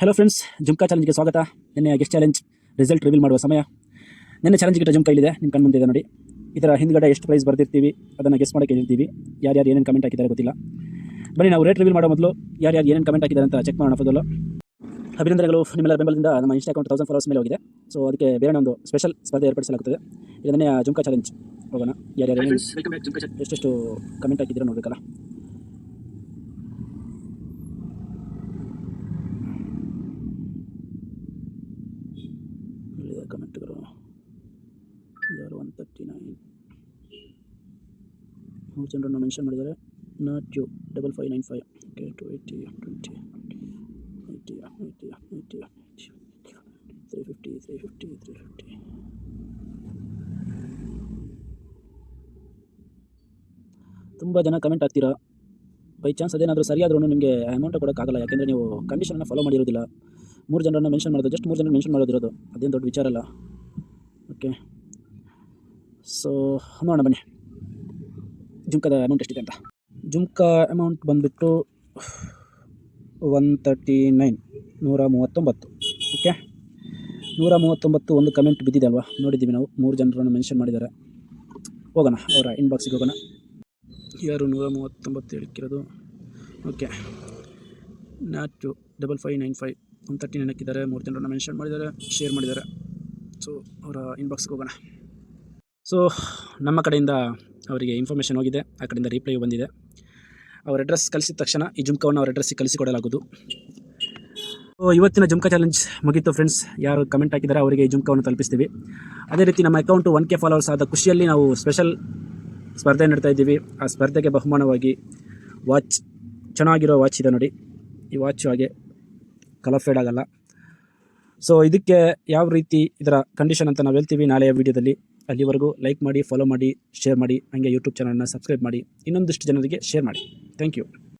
Hello friends, jhumka ಚಾಲೆಂಜ್ಗೆ ಸ್ವಾಗತ. ನಿನ್ನೆ guest challenge result reveal ಮಾಡುವ ಸಮಯ. ನಿನ್ನೆ ಚಾಲೆಂಜ್ ಗಿಟ್ಟ ಜುಮ್ಕಾ ಇಲ್ಲಿದೆ, ನಿಮ್ಮ ಕಣ್ಮುಂದೆ ಇದೆ ನೋಡಿ. ಇದರ ಹಿಂದ್ಗಡೆ ಎಷ್ಟು ಪ್ರೈಸ್ ಬರ್ದಿರ್ತೀವಿ ಅದನ್ನು ಗೆಸ್ ಮಾಡೋಕ್ಕೆ ಹೇಳಿರ್ತೀವಿ. ಯಾರ್ಯಾರು ಏನೇನು ಕಮೆಂಟ್ ಹಾಕಿದ್ದಾರೆ ಗೊತ್ತಿಲ್ಲ. ಬನ್ನಿ ನಾವು ರೇಟ್ ರಿವೀಲ್ ಮಾಡೋ ಮೊದಲು ಯಾರ್ಯಾರು ಏನೇನು ಕಮೆಂಟ್ ಹಾಕಿದ್ದಾರೆ ಅಂತ ಚೆಕ್ ಮಾಡೋಣ. ಫೋಟೋಲು ಅಭಿನಂದನೆಗಳು, ನಿಮ್ಮೆಲ್ಲರ ಬೆಂಬಲದಿಂದ ನಮ್ಮ ಇನ್ಸ್ಟಾ ಅಕೌಂಟ್ 1000 ಫಾಲೋವರ್ಸ್ ಮೇಲೆ ಹೋಗಿದೆ. ಸೊ ಅದಕ್ಕೆ ಬೇರೆ ಒಂದು ಸ್ಪೆಷಲ್ ಸ್ಪರ್ಧೆ ಏರ್ಪಡಿಸಲಾಗುತ್ತದೆ. ಇದನ್ನೇ ಜುಮ್ಕಾ ಚಾಲೆಂಜ್. ಹೋಗೋಣ. ಯಾರ್ಯಾರು ಎಷ್ಟೆಷ್ಟು ಕಮೆಂಟ್ ಹಾಕಿದ್ದೀರಾ ನೋಡಬೇಕಲ್ಲ. ಕಮೆಂಟ್ಗಳು ಯಾರು 139 3 ಜನರನ್ನು ಮೆನ್ಷನ್ ಮಾಡಿದ್ದಾರೆ. ನಾಟ್ ಯು 5595 ಓಕೆ 280 20 80 80 80 350 350 350. ತುಂಬ ಜನ ಕಮೆಂಟ್ ಆಗ್ತೀರಾ. ಬೈ ಚಾನ್ಸ್ ಅದೇನಾದರೂ ಸರಿಯಾದ್ರೂ ನಿಮಗೆ ಅಮೌಂಟ್ ಕೊಡೋಕ್ಕಾಗಲ್ಲ, ಯಾಕೆಂದರೆ ನೀವು ಕಂಡೀಷನನ್ನು ಫಾಲೋ ಮಾಡಿರೋದಿಲ್ಲ. 3 ಜನರನ್ನು ಮೆನ್ಷನ್ ಮಾಡೋದು, ಜಸ್ಟ್ 3 ಜನ ಮೆನ್ಷನ್ ಮಾಡೋದಿರೋದು, ಅದೇನು ದೊಡ್ಡ ವಿಚಾರ ಅಲ್ಲ. ಓಕೆ, ಸೊ ನೋಡೋಣ ಬನ್ನಿ ಜುಮ್ಕಾದ ಅಮೌಂಟ್ ಎಷ್ಟಿದೆ ಅಂತ. ಜುಮ್ಕಾ ಅಮೌಂಟ್ ಬಂದುಬಿಟ್ಟು 139 139. ಓಕೆ, 139 ಒಂದು ಕಮೆಂಟ್ ಬಿದ್ದಿದೆ ಅಲ್ವಾ, ನೋಡಿದ್ದೀವಿ ನಾವು. 3 ಜನರನ್ನು ಮೆನ್ಷನ್ ಮಾಡಿದ್ದಾರೆ. ಹೋಗೋಣ ಅವರ ಇನ್ಬಾಕ್ಸಿಗೆ ಹೋಗೋಣ. ಯಾರು 139 ಹೇಳಿಕ್ಕಿರೋದು? ಓಕೆ, ನಾಟು 5595 139 ಹಾಕಿದ್ದಾರೆ. 3 ಜನರನ್ನು ಮೆನ್ಷನ್ ಮಾಡಿದ್ದಾರೆ, ಶೇರ್ ಮಾಡಿದ್ದಾರೆ. ಸೊ ಅವರ ಇನ್ಬಾಕ್ಸ್ಗೆ ಹೋಗೋಣ. ಸೊ ನಮ್ಮ ಕಡೆಯಿಂದ ಅವರಿಗೆ ಇನ್ಫಾರ್ಮೇಷನ್ ಹೋಗಿದೆ, ಆ ಕಡೆಯಿಂದ ರಿಪ್ಲೈ ಬಂದಿದೆ. ಅವ್ರ ಅಡ್ರೆಸ್ ಕಳಿಸಿದ ತಕ್ಷಣ ಈ ಜುಮ್ಕಾವನ್ನು ಅವ್ರ ಅಡ್ರೆಸ್ಸಿಗೆ ಕಳಿಸಿಕೊಡಲಾಗುವುದು. ಸೊ ಇವತ್ತಿನ ಜುಮ್ಕಾ ಚಾಲೆಂಜ್ ಮುಗೀತು ಫ್ರೆಂಡ್ಸ್. ಯಾರು ಕಮೆಂಟ್ ಹಾಕಿದ್ದಾರೆ ಅವರಿಗೆ ಈ ಜುಮ್ಕಾವನ್ನು ತಲುಪಿಸ್ತೀವಿ. ಅದೇ ರೀತಿ ನಮ್ಮ ಅಕೌಂಟು 1K ಫಾಲೋವರ್ಸ್ ಆದ ಖುಷಿಯಲ್ಲಿ ನಾವು ಸ್ಪೆಷಲ್ ಸ್ಪರ್ಧೆ ನಡೆತಾ ಇದ್ದೀವಿ. ಆ ಸ್ಪರ್ಧೆಗೆ ಬಹುಮಾನವಾಗಿ ವಾಚ್, ಚೆನ್ನಾಗಿರೋ ವಾಚ್ ಇದೆ ನೋಡಿ. ಈ ವಾಚ್ ಹಾಗೆ ಕಲರ್ ಫೇಡ್ ಆಗಲ್ಲ. ಸೊ ಇದಕ್ಕೆ ಯಾವ ರೀತಿ ಇದರ ಕಂಡೀಷನ್ ಅಂತ ನಾವು ಹೇಳ್ತೀವಿ ನಾಳೆಯ ವೀಡಿಯೋದಲ್ಲಿ. ಅಲ್ಲಿವರೆಗೂ ಲೈಕ್ ಮಾಡಿ, ಫಾಲೋ ಮಾಡಿ, ಶೇರ್ ಮಾಡಿ, ಹಾಗೆ ಯೂಟ್ಯೂಬ್ ಚಾನಲ್ನ ಸಬ್ಸ್ಕ್ರೈಬ್ ಮಾಡಿ, ಇನ್ನೊಂದಿಷ್ಟು ಜನರಿಗೆ ಶೇರ್ ಮಾಡಿ. Thank you.